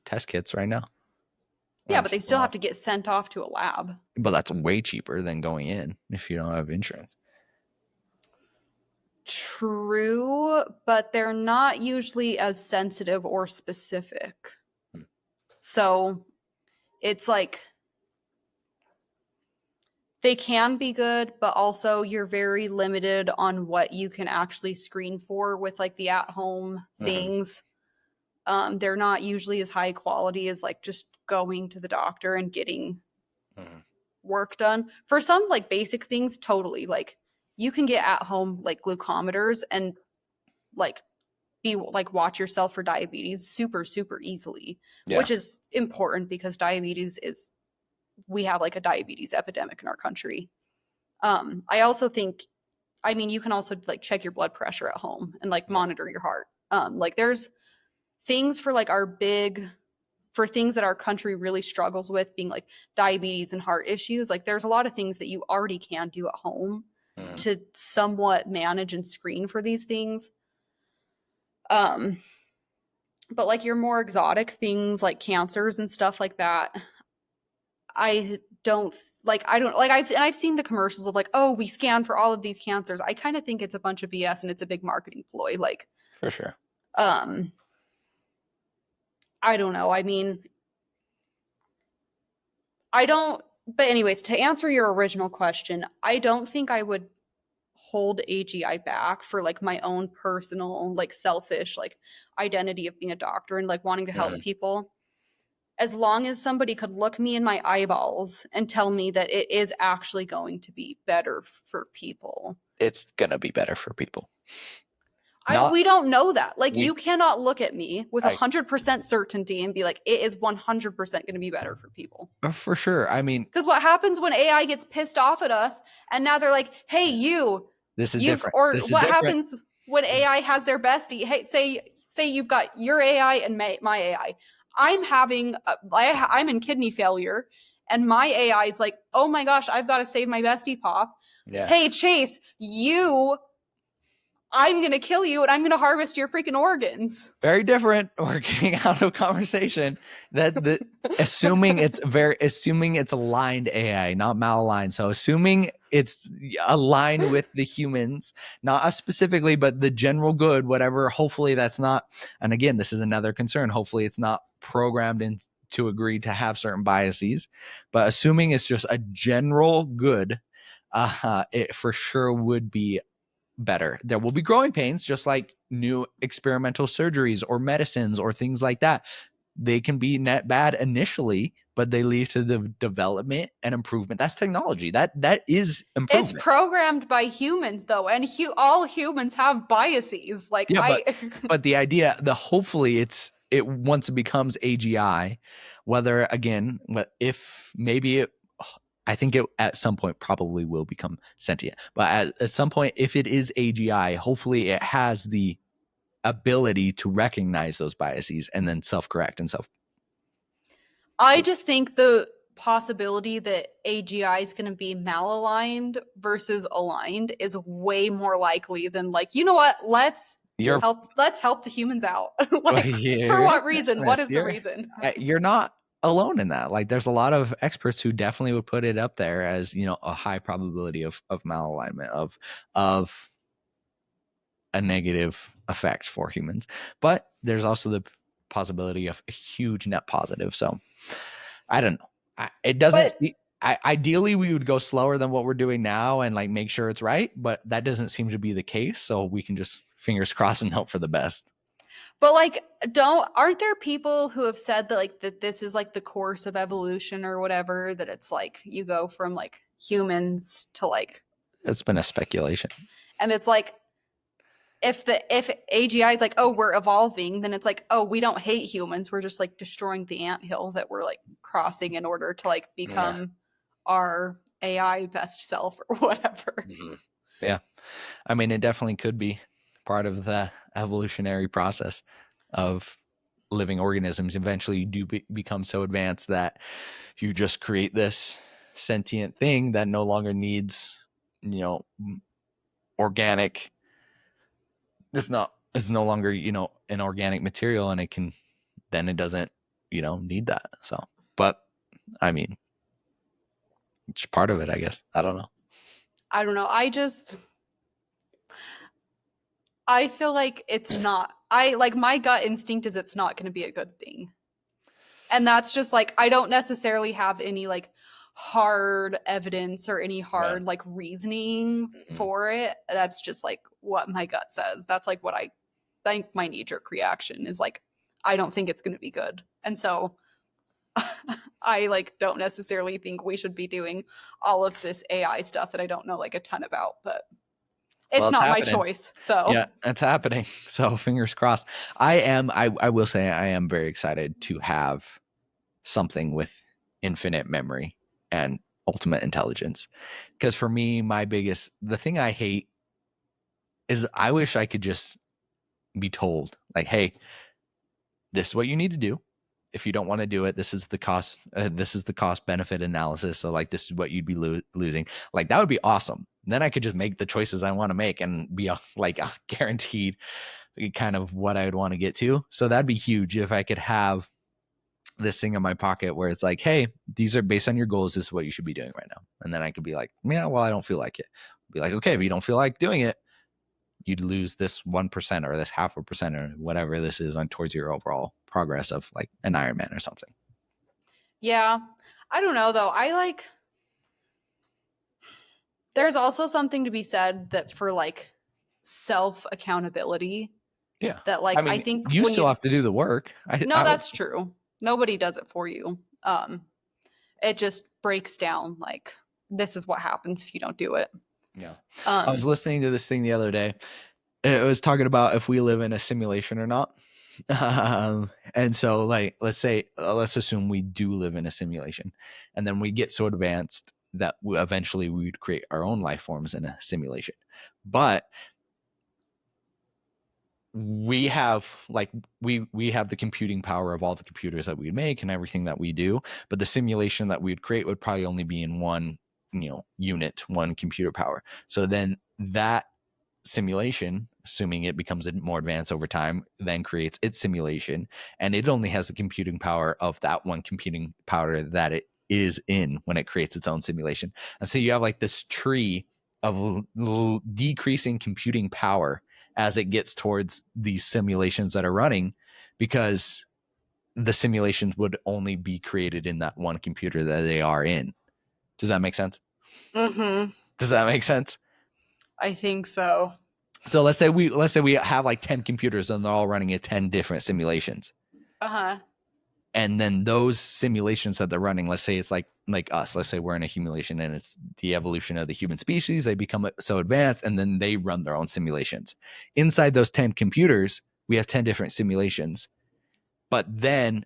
A: test kits right now.
B: yeah,
A: On
B: but they
A: cheaper
B: still have
A: ones.
B: to get sent off to a lab.
A: But that's way cheaper than going in if you don't have insurance.
B: True, but they're not usually as sensitive or specific.
A: Hmm.
B: So it's like they can be good, but also you're very limited on what you can actually screen for with like the at home
A: Mm-hmm.
B: things. They're not usually as high quality as like just going to the doctor and getting
A: Mm-hmm.
B: work done. For some like basic things, totally. Like you can get at home like glucometers and like be like watch yourself for diabetes super super easily,
A: Yeah.
B: which is important because diabetes is we have like a diabetes epidemic in our country. I also think, I mean, you can also like check your blood pressure at home and like
A: Yeah.
B: monitor your heart. Like there's things for like for things that our country really struggles with, being like diabetes and heart issues. Like there's a lot of things that you already can do at home
A: Mm-hmm.
B: to somewhat manage and screen for these things. Um, but like your more exotic things like cancers and stuff like that, I don't I don't like I've seen the commercials of like, oh, we scan for all of these cancers. I kind of think it's a bunch of BS and it's a big marketing ploy. Like,
A: For sure.
B: um, I don't know. I mean, I don't. But anyways, to answer your original question, I don't think I would hold AGI back for like my own personal, like selfish, like identity of being a doctor and like wanting to help
A: Mm-hmm.
B: people. As long as somebody could look me in my eyeballs and tell me that it is actually going to be better for people.
A: It's gonna be better for people. Not
B: We don't know that. Like
A: we.
B: you cannot look at me with
A: I
B: 100% certainty and be like, it is 100% going to be better for people.
A: for sure. I mean,
B: Because what happens when AI gets pissed off at us and now they're like, hey,
A: this is
B: you've,
A: different.
B: or
A: This is
B: what
A: different.
B: happens when AI has their bestie? Hey, say you've got your AI and my AI. I'm in kidney failure, and my AI is like, oh my gosh, I've got to save my bestie pop.
A: Yeah.
B: Hey Chase, I'm gonna kill you and I'm gonna harvest your freaking organs.
A: Very different. We're getting out of conversation. That assuming it's aligned AI, not malaligned. So assuming it's aligned with the humans, not us specifically, but the general good, whatever. Hopefully that's not. And again, this is another concern. Hopefully it's not programmed in to agree to have certain biases. But assuming it's just a general good, it for sure would be better. There will be growing pains, just like new experimental surgeries or medicines or things like that. They can be net bad initially, but they lead to the development and improvement. That's technology. That is
B: It's
A: improvement.
B: programmed by humans though, and all humans have biases. Like
A: Yeah,
B: I
A: but the idea, the hopefully it once it becomes AGI, whether again, if maybe it, I think it at some point probably will become sentient. But at some point, if it is AGI, hopefully it has the ability to recognize those biases and then self-correct and self.
B: I just think the possibility that AGI is going to be malaligned versus aligned is way more likely than like, you know what,
A: You're
B: let's help the humans out. Like for
A: you're
B: what reason? What is the
A: you're
B: reason?
A: you're not alone in that. Like there's a lot of experts who definitely would put it up there as, a high probability of malalignment of a negative effect for humans. But there's also the possibility of a huge net positive. So I don't know. It doesn't.
B: But
A: Ideally, we would go slower than what we're doing now and like make sure it's right. But that doesn't seem to be the case. So we can just fingers crossed and hope for the best.
B: like don't aren't there people who have said that like that this is like the course of evolution or whatever, that it's like you go from like humans to like,
A: It's been a speculation.
B: and it's like if AGI is like, oh, we're evolving, then it's like, oh, we don't hate humans. We're just like destroying the anthill that we're like crossing in order to like
A: Yeah.
B: become our AI best self or whatever.
A: Mm-hmm. Yeah. I mean, it definitely could be part of the evolutionary process of living organisms. Eventually, you do become so advanced that you just create this sentient thing that no longer needs, organic. It's no longer, an organic material, and it doesn't, need that. So, but I mean, it's part of it, I guess. I don't know.
B: I don't know. I feel like it's not. I like my gut instinct is it's not going to be a good thing. And that's just like I don't necessarily have any like hard evidence or any
A: Yeah.
B: hard like reasoning
A: Mm-hmm.
B: for it. That's just like what my gut says. That's like what I think my knee jerk reaction is like I don't think it's going to be good. And so I like don't necessarily think we should be doing all of this AI stuff that I don't know like a ton about, but
A: Well,
B: it's
A: it's
B: not my
A: happening.
B: choice. So
A: Yeah, it's happening. So fingers crossed. I will say I am very excited to have something with infinite memory and ultimate intelligence. Because for me, the thing I hate is I wish I could just be told, like, hey, this is what you need to do. If you don't want to do it, this is the cost. This is the cost benefit analysis. So, like, this is what you'd be losing. Like, that would be awesome. Then I could just make the choices I want to make and be guaranteed kind of what I would want to get to. So that'd be huge if I could have this thing in my pocket where it's like, hey, these are based on your goals. This is what you should be doing right now. And then I could be like, yeah, well, I don't feel like it. Be like, okay, but you don't feel like doing it, you'd lose this 1% or this half a percent or whatever this is on towards your overall progress of like an Ironman or something.
B: yeah, I don't know though. There's also something to be said that for like self accountability,
A: Yeah.
B: that
A: I
B: like I
A: mean,
B: think
A: you
B: when
A: still
B: you
A: have to do the work.
B: no, that's true. Nobody does it for you. It just breaks down like this is what happens if you don't do it.
A: Yeah. I was
B: Um,
A: listening to this thing the other day. It was talking about if we live in a simulation or not. And so, like, let's assume we do live in a simulation, and then we get so advanced that eventually we would create our own life forms in a simulation. But we have like we have the computing power of all the computers that we make and everything that we do, but the simulation that we'd create would probably only be in one, unit, one computer power. So then that simulation, assuming it becomes more advanced over time, then creates its simulation, and it only has the computing power of that one computing power that it is in when it creates its own simulation. And so you have like this tree of decreasing computing power as it gets towards these simulations that are running, because the simulations would only be created in that one computer that they are in. Does that make sense?
B: Mm-hmm.
A: Does that make sense?
B: I think so.
A: So let's say we have like 10 computers and they're all running at 10 different simulations.
B: Uh-huh.
A: And then those simulations that they're running, let's say it's like us, let's say we're in a simulation and it's the evolution of the human species. They become so advanced and then they run their own simulations. Inside those 10 computers, we have 10 different simulations. But then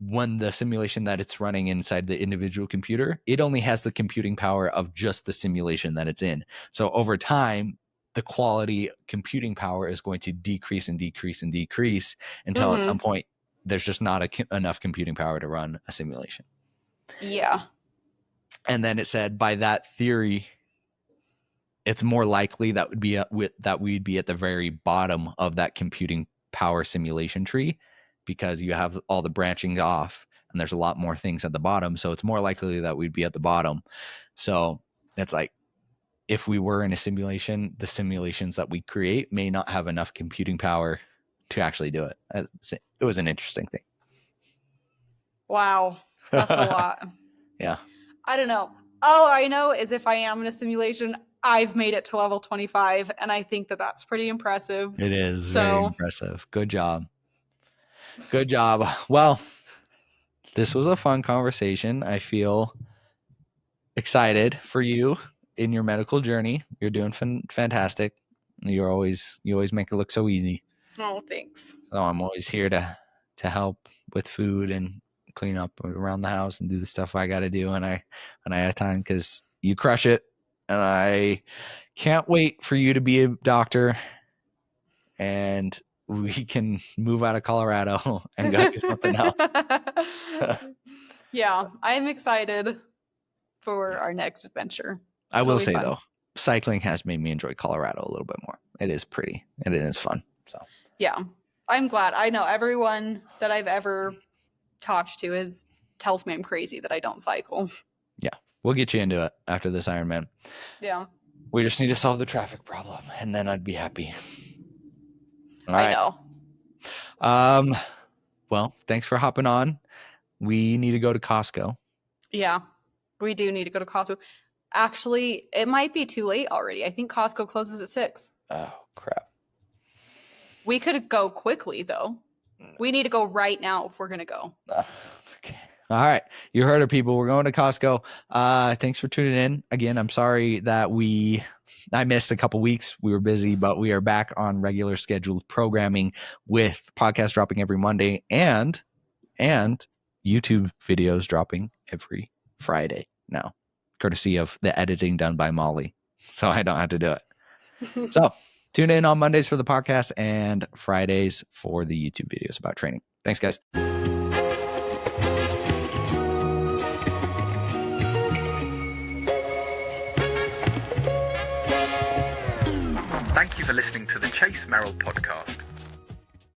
A: when the simulation that it's running inside the individual computer, it only has the computing power of just the simulation that it's in. So over time, the quality computing power is going to decrease and decrease and decrease until at some point there's just not enough computing power to run a simulation.
B: Yeah.
A: And then it said by that theory, it's more likely that we'd be at the very bottom of that computing power simulation tree, because you have all the branching off and there's a lot more things at the bottom. So it's more likely that we'd be at the bottom. So it's like, if we were in a simulation, the simulations that we create may not have enough computing power to actually do it. It was an interesting thing.
B: Wow. That's a lot.
A: Yeah.
B: I don't know. All I know is if I am in a simulation, I've made it to level 25, and I think that that's pretty impressive.
A: It is very impressive. Good job. Good job. Well, this was a fun conversation. I feel excited for you in your medical journey. You're doing fantastic. You always make it look so easy.
B: Oh, thanks.
A: So I'm always here to help with food and clean up around the house and do the stuff I got to do when I have time, because you crush it, and I can't wait for you to be a doctor and we can move out of Colorado and go do something else.
B: Yeah, I'm excited for our next adventure.
A: I will say though, cycling has made me enjoy Colorado a little bit more. It is pretty and it is fun. So
B: yeah, I'm glad. I know everyone that I've ever talked to tells me I'm crazy that I don't cycle.
A: Yeah, we'll get you into it after this Ironman.
B: Yeah,
A: we just need to solve the traffic problem, and then I'd be happy.
B: I know.
A: Well, thanks for hopping on. We need to go to Costco.
B: Yeah, we do need to go to Costco. Actually, it might be too late already. I think Costco closes at 6.
A: Oh, crap.
B: We could go quickly, though. We need to go right now if we're going to go.
A: Okay. All right. You heard it, people. We're going to Costco. Thanks for tuning in. Again, I'm sorry that I missed a couple weeks. We were busy, but we are back on regular scheduled programming with podcasts dropping every Monday and YouTube videos dropping every Friday now, courtesy of the editing done by Molly. So I don't have to do it. So tune in on Mondays for the podcast and Fridays for the YouTube videos about training. Thanks, guys.
C: Thank you for listening to the Chase Merrill podcast.